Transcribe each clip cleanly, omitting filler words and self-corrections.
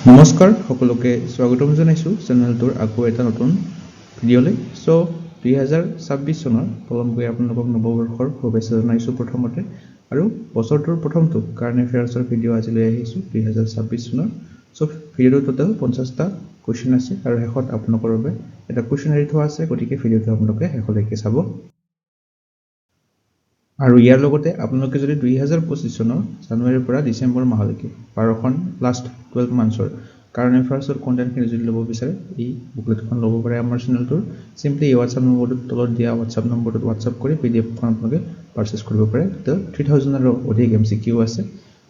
নমস্কাৰ সকলোকে স্বাগতম জনাইছোঁ চেনেলটোৰ আকৌ এটা নতুন ভিডিঅ'লৈ। সো 2026 চনৰ পলমকৈ আপোনালোকক নৱবৰ্ষৰ শুভেচ্ছা জনাইছোঁ প্ৰথমতে, আৰু বছৰটোৰ প্ৰথমটো কাৰেণ্ট এফেয়াৰ্ছৰ ভিডিঅ' আজি লৈ আহিছোঁ 2026 চনৰ। সো ভিডিঅ'টোৰ টোটেল 50টা কুৱেশ্যন আছে আৰু শেষত আপোনালোকৰ বাবে এটা কুৱেশ্যন এৰি থোৱা আছে, গতিকে ভিডিঅ'টো আপোনালোকে শেষলৈকে চাব। আৰু ইয়াৰ লগতে আপোনালোকে যদি 2025 চনৰ জানুৱাৰীৰ পৰা ডিচেম্বৰ মাহলৈকে 12খন লাষ্ট 12 মান্থছৰ কাৰেণ্ট এফেয়াৰ্ছৰ কণ্টেণ্টখিনি যদি ল'ব বিচাৰে, এই বুকলেটখন ল'ব পাৰে আমাৰ চেনেলটোৰ। চিম্পলি এই হোৱাটছআপ নম্বৰটোত তলত দিয়া হোৱাটছআপ নম্বৰটোত হোৱাটছআপ কৰি PDF-খন আপোনালোকে পাৰ্চেছ কৰিব পাৰে। তো 3000-ৰো অধিক MCQ আছে,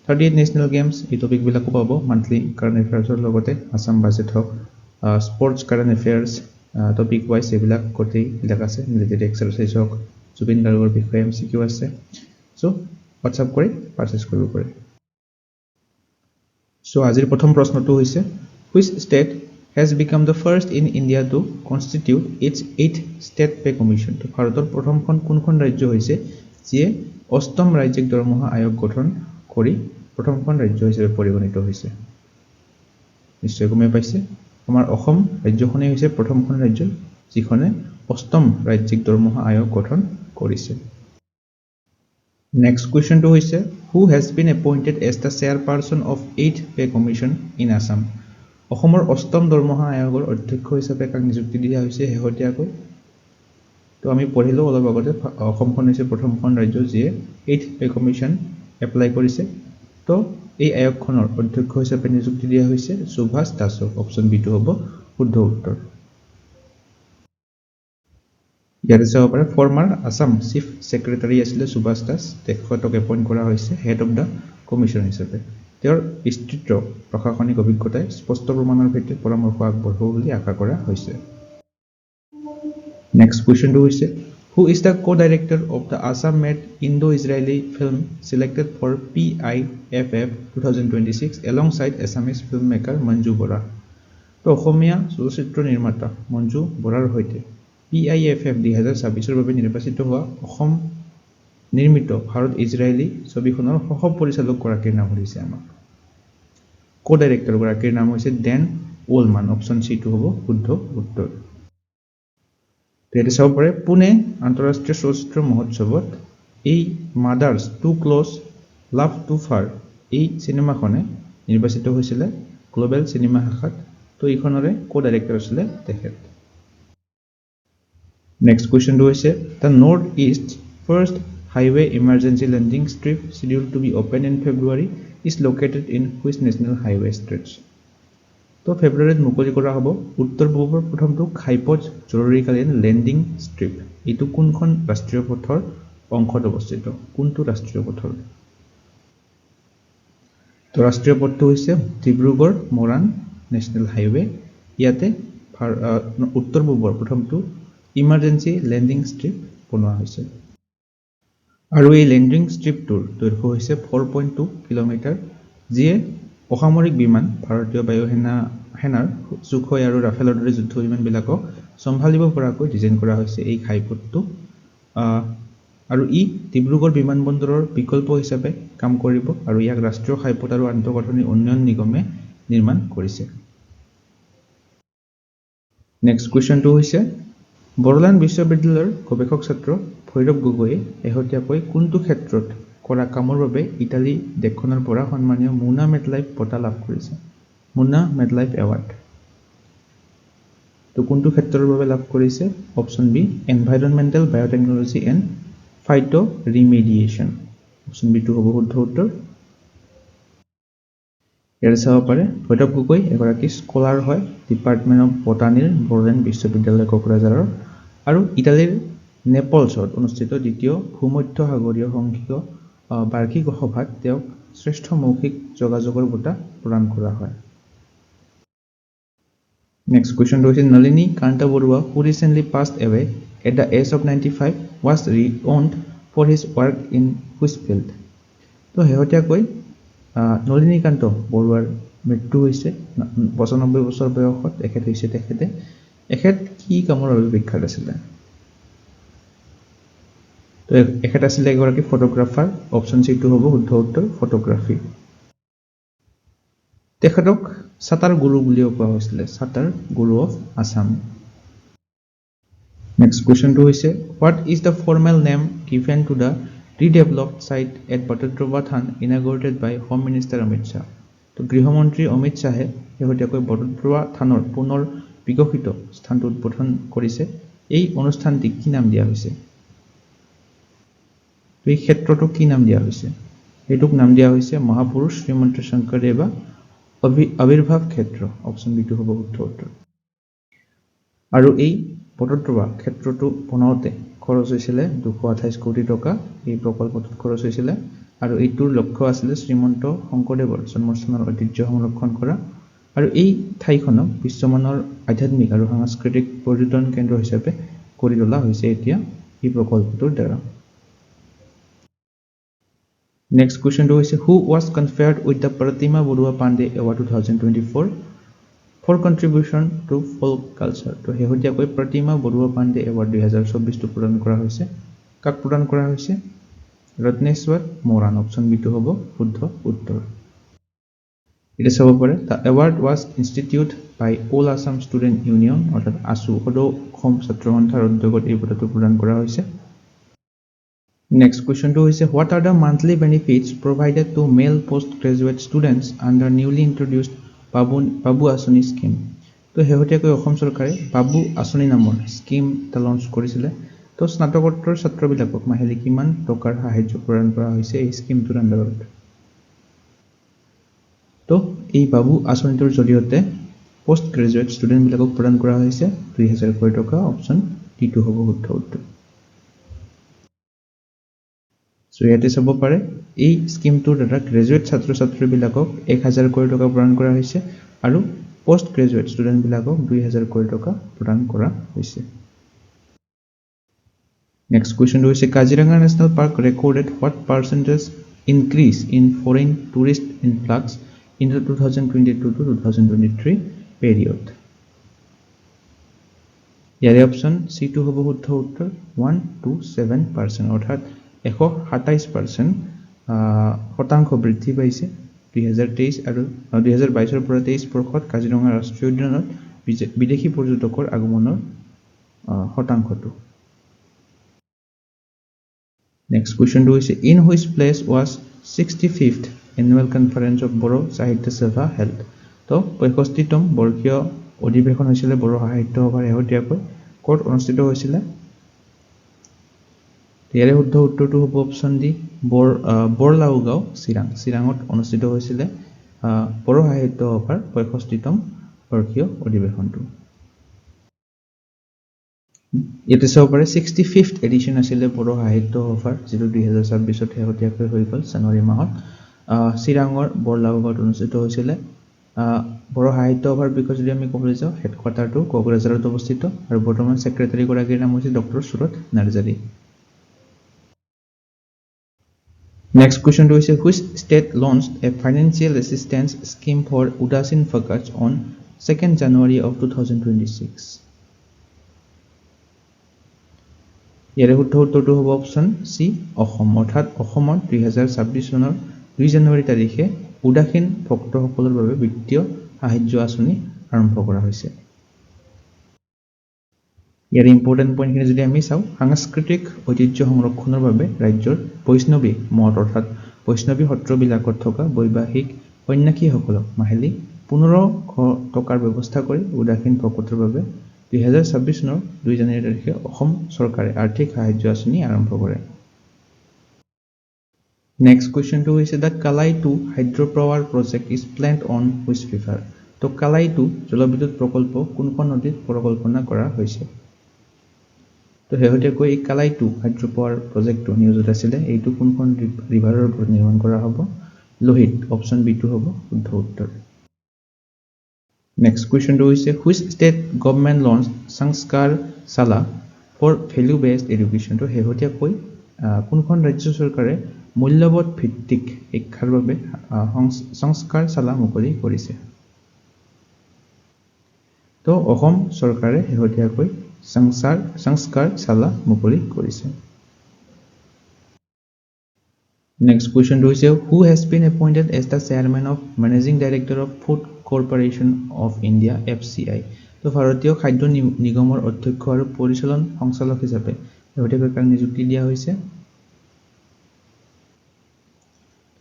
38 নেশ্যনেল গেমছ, এই টপিকবিলাকো পাব মান্থলি কাৰেণ্ট এফেয়াৰ্ছৰ লগতে। আছাম বাজেট হওক, sports current affairs, topic wise এইবিলাক গোটেইবিলাক আছে। মিলিটেৰী এক্সাৰচাইজ হওক, জুবিন গাৰ্গৰ বিষয়ে MCQ আছে। সো হোৱাটছআপ কৰি পাৰ্চেছ কৰিব পাৰে। সো আজিৰ প্ৰথম প্ৰশ্নটো হৈছে, which state has become the first in India to constitute its 8th state pay commission. তো ভাৰতৰ প্ৰথমখন কোনখন ৰাজ্য হৈছে যিয়ে 8ম ৰাজ্যিক দৰমহা আয়োগ গঠন কৰি প্ৰথমখন ৰাজ্য হিচাপে পৰিগণিত হৈছে? নিশ্চয় গমেই পাইছে, আমাৰ অসম ৰাজ্যখনেই হৈছে প্ৰথমখন ৰাজ্য যিখনে 8ম ৰাজ্যিক দৰমহা আয়োগ গঠন কৰিছে। নেক্সট কুৱেশ্যনটো হৈছে, who has been appointed as the chairperson of 8th pay commission in Assam. অসমৰ 8ম দৰমহা আয়োগৰ অধ্যক্ষ হিচাপে কাক নিযুক্তি দিয়া হৈছে শেহতীয়াকৈ? তো আমি পঢ়িলোঁ অলপ আগতে, অসমখন হৈছে প্ৰথমখন ৰাজ্য যিয়ে 8th পে কমিশ্যন এপ্লাই কৰিছে। তো এই আয়োগখনৰ অধ্যক্ষ হিচাপে নিযুক্তি দিয়া হৈছে সুভাষ দাসক। অপশ্যন বিটো হ'ব শুদ্ধ উত্তৰ। ইয়াতে চাব পাৰে, ফৰ্মাৰ আছাম চিফ ছেক্ৰেটাৰী আছিলে সুভাষ দাস, তেখেতক এপইণ্ট কৰা হৈছে হেড অফ দ্য কমিশ্যন হিচাপে। তেওঁৰ বিস্তৃত প্ৰশাসনিক অভিজ্ঞতাই স্পষ্ট প্ৰমাণৰ ভিত্তিত পৰামৰ্শ আগবঢ়াব বুলি আশা কৰা হৈছে। নেক্সট কুৱেশ্যনটো হৈছে, who is the co-director of the Assam-made Indo-Israeli film selected for PIFF 2026 alongside Assamese filmmaker Manju Bora? তো অসমীয়া চলচ্চিত্ৰ নিৰ্মাতা মঞ্জু বৰাৰ সৈতে PIFF 2026 বাবে নিৰ্বাচিত হোৱা অসম নিৰ্মিত ভাৰত ইজৰাইলী ছবিখনৰ সহ পৰিচালক গৰাকীৰ নাম হৈছে আমাক। co-director গৰাকীৰ নাম হৈছে ডেন ওলমান। অপশ্যন চিটো হ'ব শুদ্ধ উত্তৰ। ইয়াতে চাব পাৰে, পুনে আন্তঃৰাষ্ট্ৰীয় চলচ্চিত্ৰ মহোৎসৱত এই mothers too close love too far এই চিনেমাখনে নিৰ্বাচিত হৈছিলে গ্ল'বেল চিনেমা শাখাত। তো এইখনৰে co-director আছিলে তেখেত। নেক্সট কুৱেশ্যনটো হৈছে, the north east first highway emergency landing strip scheduled to be opened in February is located in which national highway stretch? তো ফেব্ৰুৱাৰীত মুকলি কৰা হ'ব উত্তৰ পূবৰ প্ৰথমটো ঘাইপথ জৰুৰীকালীন লেণ্ডিং ষ্ট্ৰিপ। এইটো কোনখন ৰাষ্ট্ৰীয় পথৰ অংশত অৱস্থিত? কোনটো ৰাষ্ট্ৰীয় পথৰ? তো ৰাষ্ট্ৰীয় পথটো হৈছে ডিব্ৰুগড় মৰাণ নেশ্যনেল হাইৱে। ইয়াতে উত্তৰ পূবৰ প্ৰথমটো ইমাৰ্জেঞ্চি লেণ্ডিং ষ্ট্ৰিপ বনোৱা হৈছে। আৰু এই লেণ্ডিং ষ্ট্ৰিপটোৰ দৈৰ্ঘ্য হৈছে 4.2 কিলোমিটাৰ, যিয়ে অসামৰিক বিমান, ভাৰতীয় বায়ু সেনাৰ সুখয় আৰু ৰাফেলৰ দৰে যুদ্ধ বিমানবিলাকক চম্ভালিব পৰাকৈ ডিজাইন কৰা হৈছে এই ঘাইপথটো। আৰু ই ডিব্ৰুগড় বিমানবন্দৰৰ বিকল্প হিচাপে কাম কৰিব, আৰু ইয়াক ৰাষ্ট্ৰীয় ঘাইপথ আৰু আন্তঃগাঁথনি উন্নয়ন নিগমে নিৰ্মাণ কৰিছে। নেক্সট কুৱেশ্যনটো হৈছে, বড়োলেণ্ড বিশ্ববিদ্যালয়ৰ গৱেষক ছাত্ৰ ভৈৰৱ গগৈয়ে শেহতীয়াকৈ কোনটো ক্ষেত্ৰত কৰা কামৰ বাবে ইটালী দেশখনৰ পৰা সন্মানীয় মুনা মেটলাইফ বঁটা লাভ কৰিছে? মুনা মেটলাইফ এৱাৰ্ড। তো কোনটো ক্ষেত্ৰৰ বাবে লাভ কৰিছে? Option B environmental biotechnology and phytoremediation. Option বিটো হ'ব শুদ্ধ উত্তৰ। ইয়াতে চাব পাৰে, ভৈৰৱ গগৈ এগৰাকী স্কলাৰ হয় ডিপাৰ্টমেণ্ট অফ বটানীৰ বড়োলেণ্ড বিশ্ববিদ্যালয় কোকৰাঝাৰৰ, আৰু ইটালীৰ নেপলছত অনুষ্ঠিত দ্বিতীয় ভূমধ্য সাগৰীয় সংঘীয় বাৰ্ষিক সভাত তেওঁক শ্ৰেষ্ঠ মৌখিক যোগাযোগৰ বঁটা প্ৰদান কৰা হয়। নেক্সট কুৱেশ্যনটো হৈছে, Nalini Kanta Barua who recently passed away at the age of 95 was renowned for his work in which field? তো শেহতীয়াকৈ নলিনীকান্ত বৰুৱাৰ মৃত্যু হৈছে 95 বছৰ বয়সত তেখেত কি কামৰ বাবে বিখ্যাত আছিলে? তো এখেত আছিলে এগৰাকী ফটোগ্ৰাফাৰ। অপশ্যন চিটো হ'ব শুদ্ধ উত্তৰ ফটোগ্ৰাফী। তেখেতক সাতাৰ গুৰু বুলিও কোৱা হৈছিলে সাতাৰ গুৰু অফ আসাম নেক্সট কোৱেশ্চনটো হৈছে what is the formal name given to the redeveloped site at Bhatatruba Than inaugurated by Home Minister Amit Shah তো গৃহমন্ত্ৰী অমিত শাহে শেহতীয়াকৈ বটদ্ৰৱা থানৰ পুনৰ বিকশিত স্থানটো উদ্বোধন কৰিছে এই অনুষ্ঠানটিক কি নাম দিয়া হৈছে এই ক্ষেত্ৰটোক কি নাম দিয়া হৈছে এইটোক নাম দিয়া হৈছে মহাপুৰুষ শ্ৰীমন্ত শংকৰদেৱা আবিৰ্ভাৱ ক্ষেত্ৰ অপচন বি টো হ'ব শুদ্ধ উত্তৰ আৰু এই বটদ্ৰৱা ক্ষেত্ৰটো বনাওঁতে খৰচ হৈছিল 228 কোটি টকা এই প্ৰকল্পটোত খৰচ হৈছিল আৰু এইটোৰ লক্ষ্য আছিল শ্ৰীমন্ত শংকৰদেৱৰ জন্মস্থানৰ ঐতিহ্য সংৰক্ষণ কৰা আৰু এই ঠাইখনক বিশ্বমানৰ আধ্যাত্মিক আৰু সাংস্কৃতিক পৰ্যটন কেন্দ্ৰ হিচাপে কৰি তোলা হৈছে এতিয়া এই প্ৰকল্পটোৰ দ্বাৰা Next question is who was conferred with the Pratima Bodua Pandey Award 2024 for contribution to folk culture. তো শেহতীয়াকৈ প্ৰতিমা বৰুৱা পাণ্ডে এৱাৰ্ড 2024 টো প্ৰদান কৰা হৈছে কাক প্ৰদান কৰা হৈছে ৰত্নেশ্বৰ মোৰাণ অপচন বি টো হ'ব শুদ্ধ উত্তৰ এটা চাব পাৰে the award was instituted by All Assam Student Union অৰ্থাৎ ASU সদৌ অসম ছাত্ৰ সন্থাৰ উদ্যোগত এই বঁটাটো প্ৰদান কৰা হৈছে Next question to is what are the monthly benefits provided to male postgraduate students under newly introduced Babu Asani scheme? তো শেহতীয়াকৈ অসম চৰকাৰে বাবু আঁচনি নামৰ স্কিম এটা লঞ্চ কৰিছিলে তো স্নাতকোত্তৰ ছাত্ৰবিলাকক মাহিলি কিমান টকাৰ সাহায্য প্ৰদান কৰা হৈছে এই স্কিমটোৰ আণ্ডাৰত তো এই বাবু আঁচনিটোৰ জৰিয়তে পোষ্ট গ্ৰেজুৱেট ষ্টুডেণ্টবিলাকক প্ৰদান কৰা হৈছে 2000 কোটি টকা অপচন ডি টো হ'ব শুদ্ধ উত্তৰ So ইয়াতে চাব পাৰে এই স্কিমটোৰ দ্বাৰা গ্ৰেজুৱেট ছাত্ৰ ছাত্ৰীবিলাকক 1000 কোটি টকা প্ৰদান কৰা হৈছে আৰু পোষ্ট গ্ৰেজুৱেট ষ্টুডেণ্টবিলাকক 2000 কোটি টকা প্ৰদান কৰা হৈছে Next question is Kaziranga National Park recorded what percentage increase in foreign tourist influx in the 2022 to 2023 period ইয়াৰে অপচন সি টো হ'ব শুদ্ধ উত্তৰ 127% অৰ্থাৎ 127% শতাংশ বৃদ্ধি পাইছে 2023 আৰু 2022 ৰ পৰা 23 বৰ্ষত কাজিৰঙা ৰাষ্ট্ৰীয় উদ্যানত বিদেশী পৰ্যটকৰ আগমনৰ শতাংশটো Next question is in which place was 65th annual conference of Boro Sahitya Sabha held তো 65তম বৰ্ষীয় অধিৱেশন হৈছিল বড়ো সাহিত্য সভাৰ শেহতীয়াকৈ ক'ত অনুষ্ঠিত হৈছিল ইয়াৰে শুদ্ধ উত্তৰটো হ'ব অপচন ডি বৰলাউগাঁও চিৰাঙত অনুষ্ঠিত হৈছিল বড়ো সাহিত্য সভাৰ 65তম বৰ্ষীয় অধিৱেশনটো ইয়াতে চাব পাৰে 65th এডিশ্যন আছিল বড়ো সাহিত্য সভাৰ যিটো 2026 ত শেহতীয়াকৈ হৈ গ'ল জানুৱাৰী মাহত চিৰাঙৰ বৰলাউগাঁৱত অনুষ্ঠিত হৈছিল বড়ো সাহিত্য সভাৰ বিষয়ে যদি আমি ক'বলৈ যাওঁ হেডকোৱাৰ্টাৰটো কোকৰাঝাৰত অৱস্থিত আৰু বৰ্তমান সেক্ৰেটাৰী গৰাকীৰ নাম হৈছে ডক্টৰ সুৰত Narzary Next question is which state launched a financial assistance scheme for Udasin Fakaj on 2nd January of 2026 ইয়াৰে শুদ্ধ উত্তৰটো হ'ব অপচন সি অসম অৰ্থাৎ অসমত 2026 চনৰ 2 জানুৱাৰী তাৰিখে উদাসীন ভক্তসকলৰ বাবে বিত্তীয় সাহায্য আঁচনি আৰম্ভ কৰা হৈছে ইয়াৰ ইম্পৰ্টেন্ট পইণ্টখিনি যদি আমি চাওঁ সাংস্কৃতিক ঐতিহ্য সংৰক্ষণৰ বাবে ৰাজ্যৰ বৈষ্ণৱী মঠ অৰ্থাৎ বৈষ্ণৱী সত্ৰবিলাকত থকা বৈবাহিক সন্যাসীসকলক মাহিলি 1500 টকাৰ ব্যৱস্থা কৰি উদাসীন ভক্তৰ বাবে 2026 চনৰ 2 জানুৱাৰী তাৰিখে অসম চৰকাৰে আৰ্থিক সাহায্য আঁচনি আৰম্ভ কৰে Next question to is the Kalai 2 hydropower project is planned on which river তো Kalai 2 জলবিদ্যুৎ প্ৰকল্প কোনখন নদীত পৰিকল্পনা কৰা হৈছে তো শেহতীয়াকৈ এই Kalai 2 হাইড্ৰোপাৱাৰ প্ৰজেক্টটো নিউজত আছিল এইটো কোনখন ৰিভাৰৰ ওপৰত নিৰ্মাণ কৰা হ'ব লোহিত অপচন বি টো হ'ব শুদ্ধ উত্তৰ Next question to is which state government launched Sanskar Sala for value based education তো শেহতীয়াকৈ কোনখন ৰাজ্য চৰকাৰে মূল্যবোধ ভিত্তিক শিক্ষাৰ বাবে সংস্কাৰ চালা মুকলি কৰিছে তো অসম চৰকাৰে শেহতীয়াকৈ সংস্কাৰ চালা মুকলি কৰিছে Next question is who has been appointed as the chairman of managing director of Food corporation of India FCI তো ভাৰতীয় খাদ্য নিগমৰ অধ্যক্ষ আৰু পৰিচালন সঞ্চালক হিচাপে শেহতীয়াকৈ কাক নিযুক্তি দিয়া হৈছে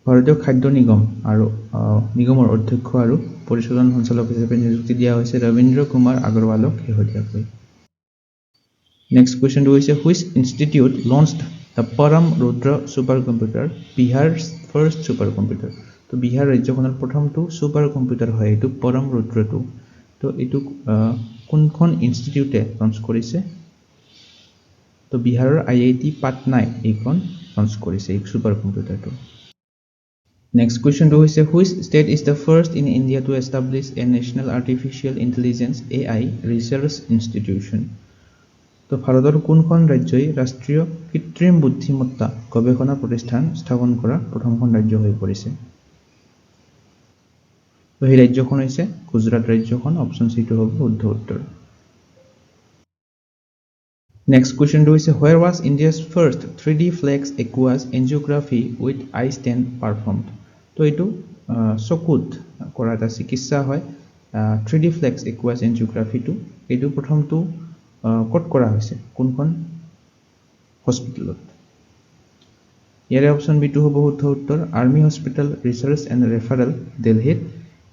ভাৰতীয় খাদ্য নিগম আৰু নিগমৰ অধ্যক্ষ আৰু পৰিচালন সঞ্চালক হিচাপে নিযুক্তি দিয়া হৈছে ৰবীন্দ্ৰ কুমাৰ আগৰৱালক শেহতীয়াকৈ নেক্সট কুৱেশ্যনটো হৈছে which institute launched the Param Rudra supercomputer Bihar's first supercomputer তো বিহাৰ ৰাজ্যখনৰ প্ৰথমটো সুপাৰ কম্পিউটাৰ হয় এইটো পৰম ৰুদ্ৰটো তো এইটো কোনখন ইনষ্টিটিউটে লঞ্চ কৰিছে তো বিহাৰৰ IIT পাটনাই এইখন লঞ্চ কৰিছে এই সুপাৰ কম্পিউটাৰটো Next question to is which state is the first in India to establish a National Artificial Intelligence AI Research Institution? তো ভাৰতৰ কোনখন ৰাজ্যই ৰাষ্ট্ৰীয় কৃত্ৰিম বুদ্ধিমত্তা গৱেষণা প্ৰতিষ্ঠান স্থাপন কৰা প্ৰথমখন ৰাজ্য হৈ পৰিছে তো এই ৰাজ্যখন হৈছে গুজৰাট ৰাজ্যখন অপচন সি টো হ'ব শুদ্ধ উত্তৰ Next question to is where was India's first 3D flex aqueous angiography with eye stent performed? তো এইটো চকুত কৰা এটা চিকিৎসা হয় 3D flex aqueous angiography টো এইটো প্ৰথমটো কত কৰা হৈছে কোনখন হস্পিটেলত ইয়াৰে অপচন বি টো হ'ব শুদ্ধ উত্তৰ army hospital research and referral দিল্লীত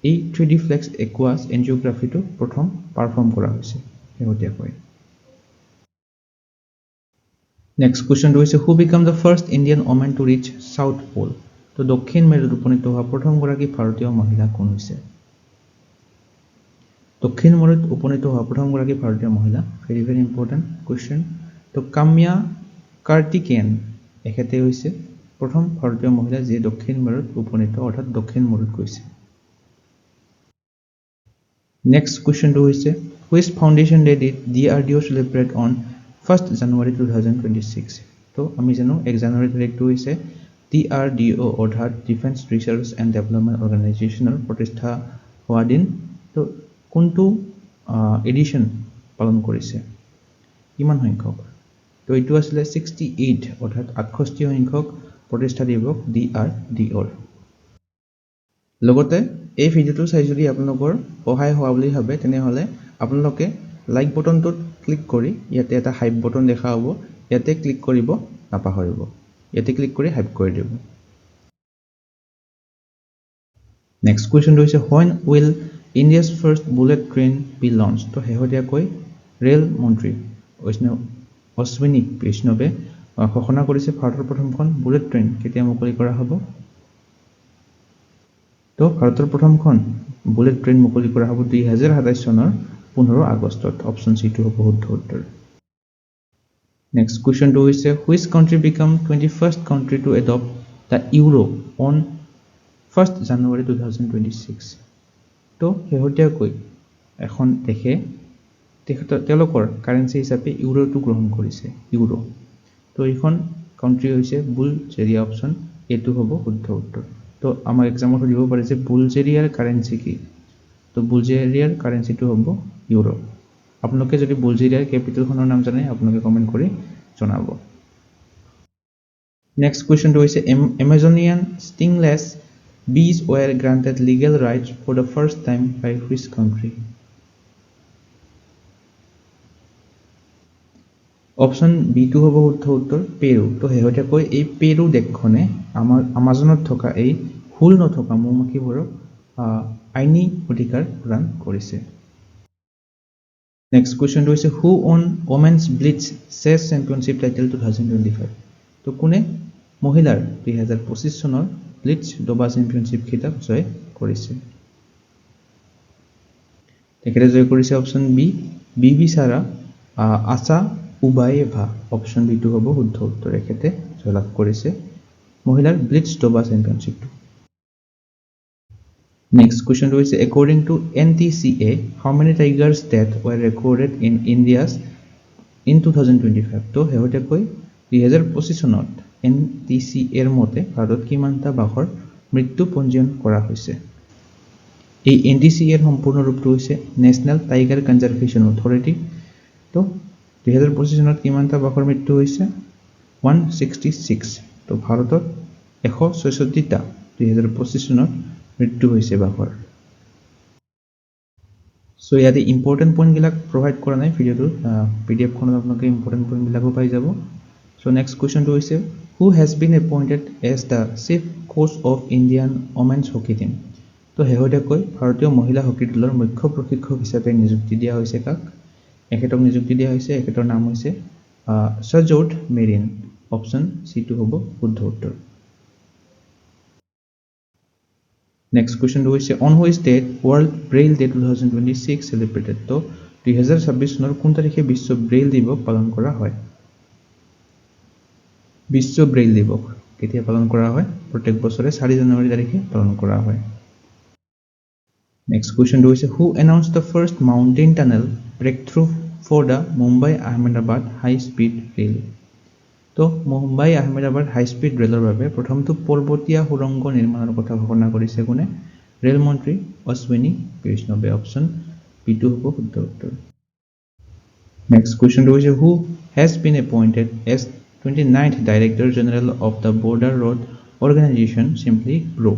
এই 3D flex aqueous angiography টো প্ৰথম পাৰফৰ্ম কৰা হৈছে শেহতীয়াকৈ Next question to is who became the first Indian woman to reach South Pole? তো দক্ষিণ মেৰুত উপনীত হোৱা প্ৰথম গৰাকী ভাৰতীয় মহিলা কোন হৈছে? দক্ষিণ মেৰুত উপনীত হোৱা প্ৰথম গৰাকী ভাৰতীয় মহিলা very important question তো কাম্যা কাৰ্তিকেয়ন এখেতে হৈছে প্ৰথম ভাৰতীয় মহিলা যিয়ে দক্ষিণ মেৰুত উপনীত অৰ্থাৎ দক্ষিণ মেৰুত গৈছে Next question to is which foundation day did DRDO celebrate on 1st January 2026 তো আমি জানো 1 জানুৱাৰী তাৰিখটো হৈছে DRDO অৰ্থাৎ ডিফেন্স ৰিচাৰ্চ এণ্ড ডেভেলপমেণ্ট অৰ্গানাইজেশ্যনৰ প্ৰতিষ্ঠা হোৱা দিন তো কোনটো এডিশন পালন কৰিছে কিমান সংখ্যক তো এইটো আছিল 68 অৰ্থাৎ 68 সংখ্যক প্ৰতিষ্ঠা দিৱস DRDO লগতে এই ভিডিওটো চাই যদি আপোনালোকৰ সহায় হোৱা বুলি ভাবে তেনেহলে আপোনালোকে লাইক বটনটোত ক্লিক কৰি ইয়াতে এটা হাইপ বটন দেখা হ'ব ইয়াতে ক্লিক কৰিব নাপাহৰিব ইয়াতে ক্লিক কৰি হাইপ কৰি দিব Next question is when will India's first bullet train be launched তো শেহতীয়াকৈ ৰেল মন্ত্ৰী অশ্বিনী বৈষ্ণৱে ঘোষণা কৰিছে ভাৰতৰ প্ৰথমখন বুলেট ট্ৰেইন কেতিয়া মুকলি কৰা হ'ব তো ভাৰতৰ প্ৰথমখন বুলেট ট্ৰেইন মুকলি কৰা হ'ব 2027 চনৰ 15 আগষ্টত অপচন সি টো হ'ব শুদ্ধ উত্তৰ Next question to is which country became 21st country to adopt the euro on 1st January 2026 তো শেহতীয়াকৈ এখন দেখে তেওঁলোকৰ কাৰেন্সি হিচাপে ইউৰোটো গ্ৰহণ কৰিছে ইউৰো তো এইখন কান্ট্ৰি হৈছে বুলগেৰিয়া অপচন এটো হ'ব শুদ্ধ উত্তৰ তো আমাৰ এক্সামত দিব পাৰে যে বুলগেৰিয়াৰ কাৰেন্সি কি তো বুলগেৰিয়াৰ কাৰেন্সিটো হ'ব ইউৰো আপোনালোকে যদি বুলগেৰিয়াৰ ক্যাপিটেলখনৰ নাম জানে আপোনালোকে কমেন্ট কৰি জনাব Next question to is Amazonian stingless bees were granted legal rights for the first time by which country? Option B2 হ'ব শুদ্ধ উত্তৰ পেৰু তো শেহতীয়াকৈ এই পেৰু দেশখনে আমাজনত থকা এই ফুল নথকা মৌমাখিবোৰক আইনী অধিকাৰ প্ৰদান কৰিছে Next question to is who won Women's Blitz Chess Championship title 2025 তো কোনে মহিলাৰ 2025 চনৰ ব্লিটজ দবা চেম্পিয়নশিপ খিতাপ জয় কৰিছে তেখেতে জয় কৰিছে অপচন বি বিবি সাৰা আশা উবায়েভা অপচন বি টো হ'ব শুদ্ধ উত্তৰ এখেতে জয়লাভ কৰিছে মহিলাৰ ব্লিটজ দবা চেম্পিয়নশিপ Next question to is according to NTCA how many tigers deaths were recorded in India's in 2025 তো শেহতীয়াকৈ 2025 চনত NTCA এর মতে ভারতত কিমানটা বাঘৰ মৃত্যু পঞ্জীয়ন কৰা হৈছে এই NTCA এৰ সম্পূৰ্ণ ৰূপটো হৈছে ন্যাশনাল টাইগাৰ কনজাৰভেশ্যন অথৰিটি তো 2025 চনত কিমানটা বাঘৰ মৃত্যু হৈছে 166 তো ভাৰতত 166টা 2025 চনত মৃত্যু হৈছে বাঘৰ সো ইয়াতে ইম্পৰ্টেণ্ট পইণ্টবিলাক প্ৰভাইড কৰা নাই ভিডিঅ'টোত PDF খনত আপোনালোকে ইম্পৰ্টেণ্ট পইণ্টবিলাকো পাই যাব সো নেক্সট কুৱেশ্যনটো হৈছে who has been appointed as the chief coach of Indian women's hockey team তো শেহতীয়াকৈ ভাৰতীয় মহিলা হকী দলৰ মুখ্য প্ৰশিক্ষক হিচাপে নিযুক্তি দিয়া হৈছে কাক এখেতক নিযুক্তি দিয়া হৈছে এখেতৰ নাম হৈছে সজোড মেৰিন অপশ্যন C2 হ'ব শুদ্ধ উত্তৰ Next question is on which date World Braille Day 2026 celebrated? তো 2026 চনৰ কোন তাৰিখে বিশ্ব ব্ৰেইল দিৱস পালন কৰা হয় বিশ্ব ব্ৰেইল দিৱস কেতিয়া পালন কৰা হয় প্ৰত্যেক বছৰে 4 জানুৱাৰী তাৰিখে পালন কৰা হয় Next question is who announced the first mountain tunnel breakthrough for the Mumbai Ahmedabad high speed rail? তো মুম্বাই আহমেদাবাদ হাই স্পীড ৰেলৰ বাবে প্ৰথমটো পৰ্বতীয়া সুৰংগ নিৰ্মাণৰ কথা ঘোষণা কৰিছে কোনে ৰেল মন্ত্ৰী অশ্বিনী বৈষ্ণৱে অপশ্যন B2 হ'ব শুদ্ধ উত্তৰ নেক্সট কোৱেশ্চনটো হৈছে who has been appointed as 29th director general of the border road organisation simply BRO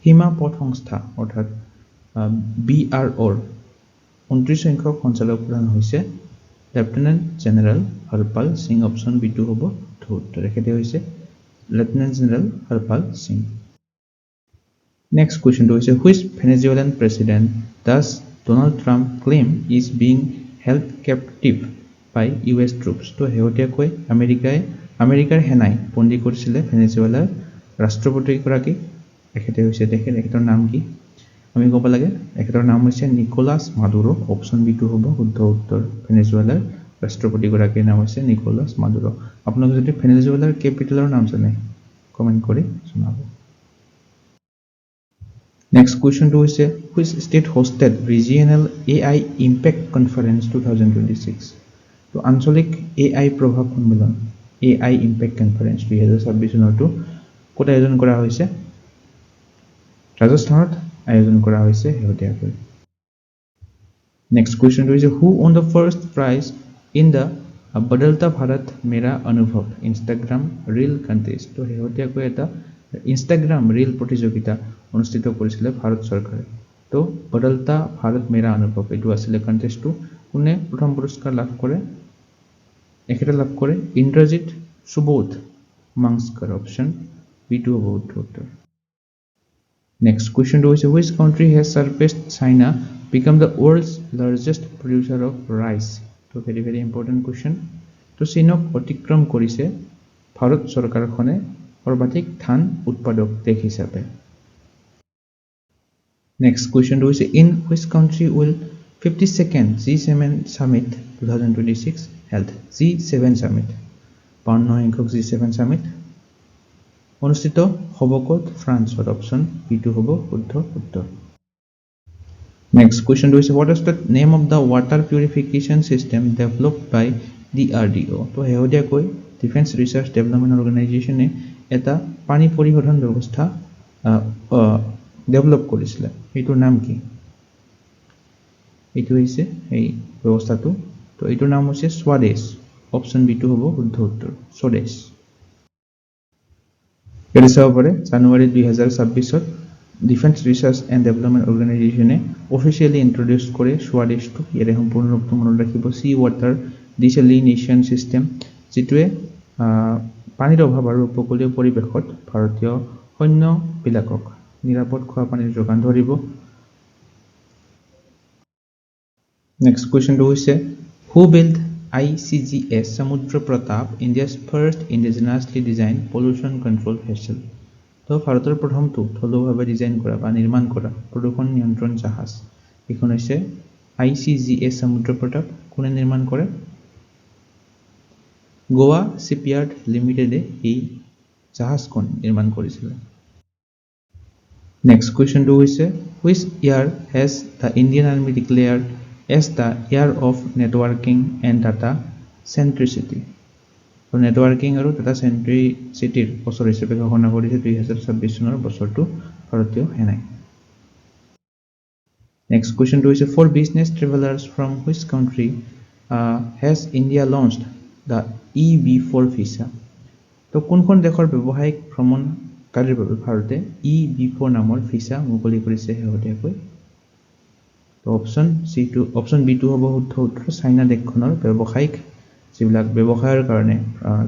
সীমা পথ সংস্থা অৰ্থাৎ BROৰ 29 সংখ্যক সঞ্চালক প্ৰধান হৈছে lieutenant general Harpal Singh option B2 হ'ব উত্তৰ এখেতে হৈছে lieutenant general Harpal Singh next কোৱেশ্চনটো হৈছে which Venezuelan president does Donald Trump claim is being held captive by US troops তো শেহতীয়াকৈ আমেৰিকাৰ সেনাই বন্দী কৰিছিলে ভেনেজুৱেলাৰ ৰাষ্ট্ৰপতিগৰাকীক এখেতে হৈছে এখেতৰ নাম কি আমি ক'ব লাগে এখেতৰ নাম হৈছে নিকোলাছ মাদুৰো অপশ্যন B2 হ'ব শুদ্ধ উত্তৰ ভেনেজুৱেলাৰ ৰাষ্ট্ৰপতিগৰাকীৰ নাম হৈছে নিকোলাছ মাদুৰো আপোনালোকে যদি ভেনেজুৱেলাৰ কেপিটেলৰ নাম জানে কমেন্ট কৰি জনাব নেক্সট কোৱেশ্চনটো হৈছে which state hosted regional AI impact conference 2026 তো আঞ্চলিক AI প্ৰভাৱ সন্মিলন AI impact conference 2026 চনটো ক'ত আয়োজন কৰা হৈছে ৰাজস্থানত আয়োজন কৰা হৈছে শেহতীয়াকৈ নেক্সট কোৱেশ্চনটো হৈছে who won the first prize in the বদলতা Bharat মেৰা অনুভৱ ইনষ্টাগ্ৰাম ৰীল কণ্টেষ্ট তো শেহতীয়াকৈ এটা ইনষ্টাগ্ৰাম ৰীল প্ৰতিযোগিতা অনুষ্ঠিত কৰিছিলে ভাৰত চৰকাৰে তো বদলতা ভাৰত মেৰা অনুভৱ এইটো আছিল কণ্টেষ্টটো কোনে প্ৰথম পুৰস্কাৰ লাভ কৰে এখেতে লাভ কৰে ইন্দ্ৰজিত সুবোধ মাংস্কৰ অপশ্যন B2 হ'ব উত্তৰ Next question is which country has surpassed China become the world's largest producer of rice so very important question to চীনক অতিক্ৰম কৰিছে ভাৰত চৰকাৰখনে সৰ্বাধিক ধান উৎপাদক দেশ হিচাপে Next question is in which country will 52nd G7 summit 2026 held G7 summit 52 সংখ্যক G7 summit অনুষ্ঠিত হ'ব ক'ত ফ্ৰান্সত অপশ্যন B2 হ'ব শুদ্ধ উত্তৰ নেক্সট কোৱেশ্চনটো হৈছে what is the name of the water purification system developed by DRDO তো শেহতীয়াকৈ ডিফেন্স ৰিচাৰ্চ ডেভেলপমেণ্ট অৰ্গেনাইজেশ্যনে এটা পানী পৰিশোধন ব্যৱস্থা ডেভেলপ কৰিছিলে এইটোৰ নাম কি এইটো হৈছে এই ব্যৱস্থাটো তো এইটোৰ নাম হৈছে স্বদেশ অপশ্যন B2 হ'ব শুদ্ধ উত্তৰ স্বদেশ জানুৱাৰী 2026ত ডিফেন্স ৰিচাৰ্চ এণ্ড ডেভেলপমেণ্ট অৰ্গেনাইজেশ্যনে অফিচিয়েলি ইন্ট্ৰডিউচ কৰে স্বদেশটো ইয়াৰে সম্পূৰ্ণ ৰূপটো মনত ৰাখিব সি ৱাটাৰ ডিচেলিনেশ্যন চিষ্টেম যিটোৱে পানীৰ অভাৱ আৰু উপকূলীয় পৰিৱেশত ভাৰতীয় সৈন্যবিলাকক নিৰাপদ খোৱা পানীৰ যোগান ধৰিব নেক্সট কোৱেশ্চনটো হৈছে হু build ICGS Samudra Pratap India's first indigenously designed pollution control vessel তো ভাৰতৰ প্ৰথমটো থলুৱাভাৱে ডিজাইন কৰা বা নিৰ্মাণ কৰা প্ৰদূষণ নিয়ন্ত্ৰণ জাহাজ এইখন হৈছে ICGS Samudra Pratap কোনে নিৰ্মাণ কৰে গোৱা শিপইয়াৰ্ড লিমিটেডে এই জাহাজখন নিৰ্মাণ কৰিছিল নেক্সট কোৱেশ্চনটো হৈছে which year has the Indian Army declared as the year of networking and data centricity তো নেটৱৰ্কিং আৰু ডাটা চেণ্ট্ৰিচিটিৰ বছৰ হিচাপে ঘোষণা কৰিছে 2026 চনৰ বছৰটো ভাৰতীয় সেনাই নেক্সট কোৱেশ্চনটো হৈছে for business travelers from which country has India launched the EB4 visa তো কোনখন দেশৰ ব্যৱসায়িক ভ্ৰমণকাৰীৰ বাবে ভাৰতে EB4 নামৰ ভিসা মুকলি কৰিছে শেহতীয়াকৈ তো অপশন বি টু হ'ব শুদ্ধ উত্তৰ চাইনা দেশখনৰ ব্যৱসায়িক যিবিলাক ব্যৱসায়ৰ কাৰণে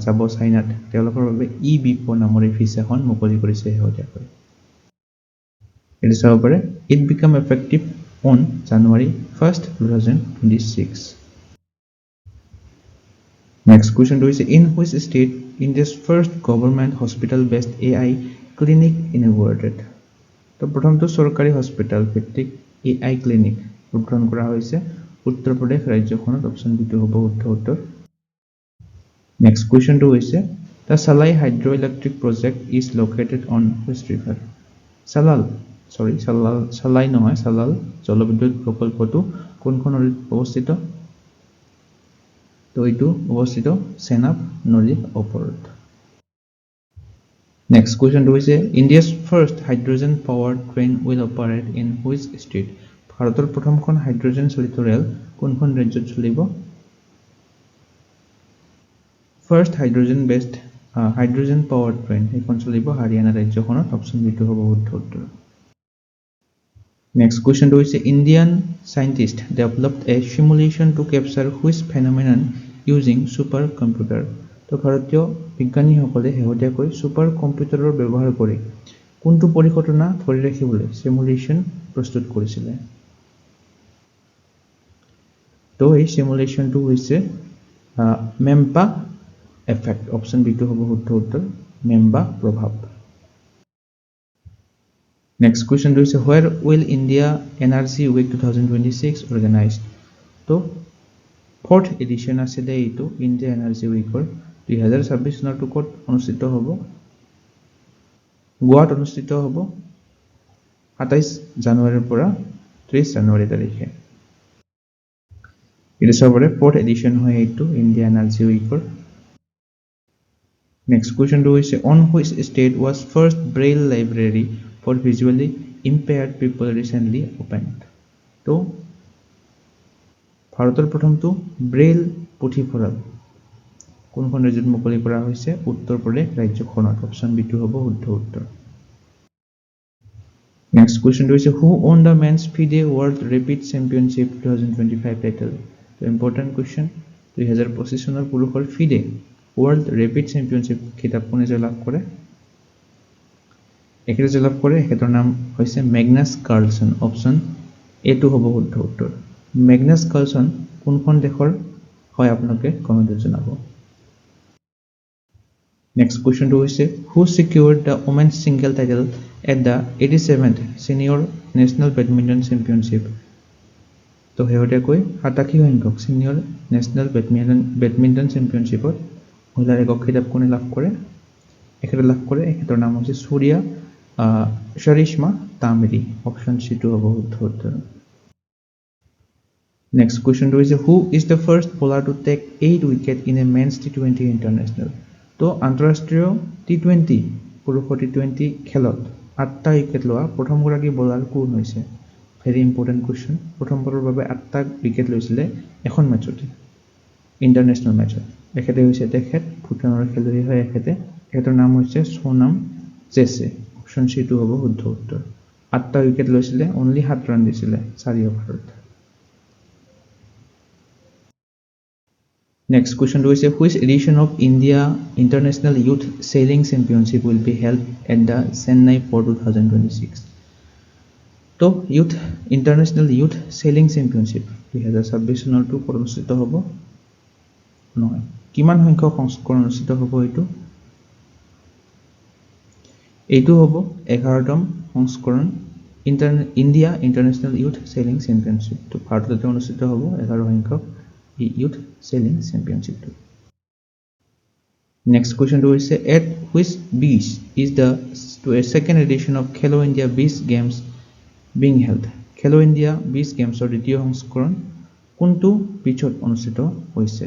যাব চাইনাত তেওঁলোকৰ বাবে ই-বিপো নামৰ ভিছাখন মুকলি কৰিছে শেহতীয়াকৈ এটো চাব পাৰে it became effective on January 1st 2026 Next question is in which state India's first government hospital based AI clinic inaugurated? তো প্ৰথমটো চৰকাৰী হস্পিটাল ভিত্তিক AI ক্লিনিক উদ্বোধন কৰা হৈছে উত্তৰ প্ৰদেশ ৰাজ্যখনত অপচন বি টু হ'ব শুদ্ধ উত্তৰ Next question is the Salai hydroelectric project is located on which river? Salai নহয় Salal জলবিদ্যুৎ প্ৰকল্পটো কোনখন নদীত অৱস্থিত তো এইটো অৱস্থিত চেনাব নদীৰ ওপৰত Next question is India's first hydrogen powered train will operate in which state? ভাৰতৰ প্ৰথমখন হাইড্ৰোজেন চালিত ৰেল কোনখন ৰাজ্যত চলিব First hydrogen powered train এইখন চলিব হাৰিয়ানা ৰাজ্যখনত অপচন বি টু হ'ব শুদ্ধ উত্তৰ Next question is Indian scientist developed a simulation to capture which phenomenon using supercomputer. তো ভাৰতীয় বিজ্ঞানীসকলে শেহতীয়াকৈ সুপাৰ কম্পিউটাৰৰ ব্যৱহাৰ কৰি কোনটো পৰিঘটনা ধৰি ৰাখিবলৈ সিমুলেশন প্ৰস্তুত কৰিছিলে তো এই সিমুলেশনটো হৈছে মেম্পা এফেক্ট অপচন বি টু হ'ব শুদ্ধ উত্তৰ মেম্পা প্ৰভাৱ Next question is where will India Energy Week 2026 organized? তো fourth edition আছিলে এইটো India Energy Weekৰ 2026 চনৰটো ক'ত অনুষ্ঠিত হ'ব গোৱাত অনুষ্ঠিত হ'ব 27 জানুৱাৰীৰ পৰা 30 জানুৱাৰী তাৰিখে এটা সবৰে fourth edition হয় এইটো India Energy Weekৰ Next question is on which state was first Braille library for visually impaired people recently opened? তো ভাৰতৰ প্ৰথমটো ব্ৰেইল পুথিভঁৰাল কোনখন ৰাজ্যত মুকলি কৰা হৈছে উত্তৰ প্ৰদেশ ৰাজ্যখনত অপচন বি টু হ'ব শুদ্ধ উত্তৰ Next question is who won the men's FIDE World Rapid Championship 2025 title? তো important question 2025 চনৰ পুৰুষৰ FIDE World Rapid Championship খিতাপ কোনে জয়লাভ কৰে একেৰে জয়লাভ কৰে এখেতৰ নাম হৈছে মেগনাছ কাৰ্লসন অপচন এ টু হ'ব শুদ্ধ উত্তৰ মেগনাছ কাৰ্লসন কোনখন দেশৰ হয় আপোনালোকে কমেন্টত জনাব Next question is who secured the women's single title at the 87th Senior National Badminton Championship? তো শেহতীয়াকৈ 87 সংখ্যক Senior National Badminton Championshipত মহিলাৰ একক খিতাপ কোনে লাভ কৰে এখেতে লাভ কৰে এখেতৰ নাম হৈছে সূৰ্যা শৰিশমা তামৰি অপচন সি টু হ'ব শুদ্ধ উত্তৰ Next question is who is the first bowler to take 8 wicket in a men's T20 international? তো আন্তঃৰাষ্ট্ৰীয় T20 পুৰুষৰ T20 খেলত 8টা উইকেট লোৱা প্ৰথমগৰাকী বলাৰ কোন হৈছে ভেৰি ইম্পৰ্টেন্ট কোৱেশ্চন প্ৰথমবাৰৰ বাবে 8টা উইকেট লৈছিলে এখন মেচতে ইন্টাৰনেশ্যনেল মেচত এখেতে হৈছে ভুটানৰ খেলুৱৈ হয় এখেতৰ নাম হৈছে সোনাম জেছে অপচন সি টু হ'ব শুদ্ধ উত্তৰ 8টা উইকেট লৈছিলে অনলি 7 ৰান দিছিলে 4 অভাৰত Next question is which edition of India International Youth Sailing Championship will be held at the Chennai Port 2026? তো International Youth Sailing Championship 2026 চনৰটো অনুষ্ঠিত হ'ব নহয় কিমান সংখ্যক সংস্কৰণ অনুষ্ঠিত হ'ব এইটো হ'ব 11তম সংস্কৰণ ইণ্ডিয়া ইন্টাৰনেশ্যনেল ইউথ সেলিং চেম্পিয়নশিপ তো ভাৰতত অনুষ্ঠিত হ'ব 11 সংখ্যক Youth Sailing Championship. Next question is at which beach is the second edition of Khelo India Beach Games being held? Khelo India Beach Games or দ্বিতীয় সংস্কৰণ কোনটো বিচত অনুষ্ঠিত হৈছে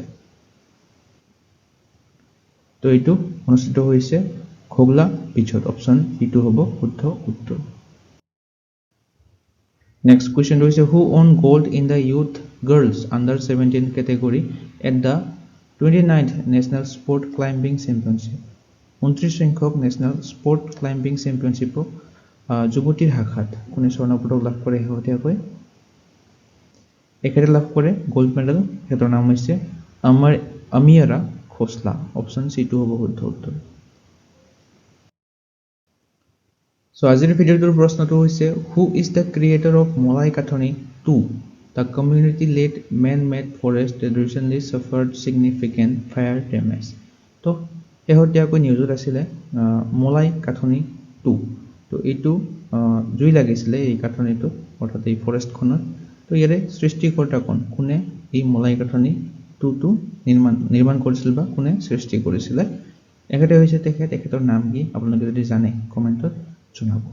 তো এইটো অনুষ্ঠিত হৈছে খোগলা বিচত অপচন বি2 হ'ব শুদ্ধ উত্তৰ Next question is who won gold in the youth girls under 17 category at the 29th National Sport Climbing Championship 29 সংখ্যক National Sport Climbing Championship যুৱতীৰ শাখাত কোনে স্বৰ্ণ পদক লাভ কৰে শেহতীয়াকৈ এখেতে লাভ কৰে গোল্ড মেডেল হেতৰ নাম হৈছে আমিয়াৰা খোছলা অপচন সি টো হ'ব শুদ্ধ উত্তৰ সো আজিৰ ভিডিওটোৰ প্ৰশ্নটো হৈছে who is the creator of Molai Kathoni 2 the community led man-made forest that recently suffered significant fire damage তো শেহতীয়াকৈ নিউজত আছিলে মলাই কাঠনি 2 তো এইটো জুই লাগিছিলে এই কাঠনিটো অৰ্থাৎ এই ফৰেষ্টখনত তো ইয়াৰে সৃষ্টিকৰ্তা কোনে এই মলাই কাঠনি 2 টো নিৰ্মাণ কৰিছিল বা কোনে সৃষ্টি কৰিছিল এখেতে হৈছে তেখেতৰ নাম কি আপোনালোকে যদি জানে কমেন্টত জনাব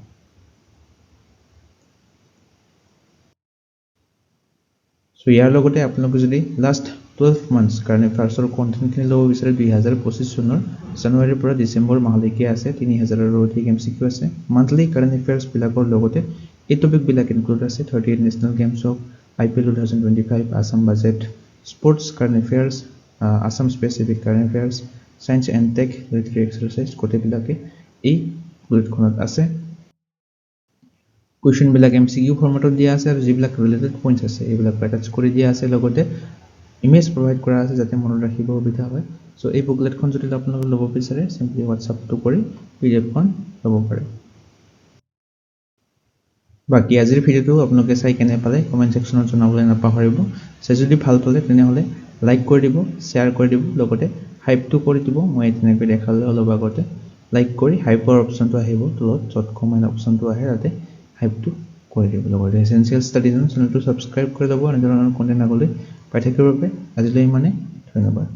সো ইয়াৰ লগতে আপোনালোকে যদি লাষ্ট 12 মান্থস কাৰণে ফাৰ্ষ্টৰ কন্টেন্টখিনি ল'ব বিচাৰে 2025 চনৰ জানুৱাৰীৰ পৰা ডিসেম্বৰ মাহলৈকে আছে 3000 ৰ অধিক এমসিকিউ আছে মান্থলি কাৰেন্ট এফেয়াৰ্স বিলাকৰ লগতে এই টপিক বিলাক ইনক্লুড আছে 38 national games of IPL 2025 Assam budget sports current affairs Assam specific current affairs science and tech literary exercise গোটেইবিলাকে এই বুলেটখনত আছে কোৱেশ্চন বিলাক এমসিকিউ ফৰমেটত দিয়া আছে আৰু যিবিলাক ৰিলেটেড পইণ্টছ আছে এইবিলাক পেটাচ কৰি দিয়া আছে লগতে ইমেজ প্ৰভাইড কৰা আছে যাতে মনত ৰাখিব সুবিধা হয় সো এই বুকলেটখন যদি আপোনালোকে ল'ব বিচাৰে সিম্পলি WhatsAppটো কৰি পিডিএফখন ল'ব পাৰে বাকি আজিৰ ভিডিওটো আপোনালোকে চাই কেনে পালে কমেন্ট সেকশনত জনাবলৈ নাপাহৰিব চাই যদি ভাল পালে তেনেহলে লাইক কৰি দিব শেয়াৰ কৰি দিব লগতে হাইপটো কৰি দিব মই তেনেকৈ দেখালে অলপ আগতে লাইক কৰি হাইপৰ অপচনটো আহিব তলত যত কমেন্ট অপচনটো আহে তাতে হাইপটো কৰি দিব লগতে এসেনশিয়াল ষ্টাডিজ চেনেলটো সাবস্ক্ৰাইব কৰি ল'ব আৰু ধৰণৰ কন্টেন্ট আগলৈ পাই থাকিবৰ বাবে আজিলৈ মানে ধন্যবাদ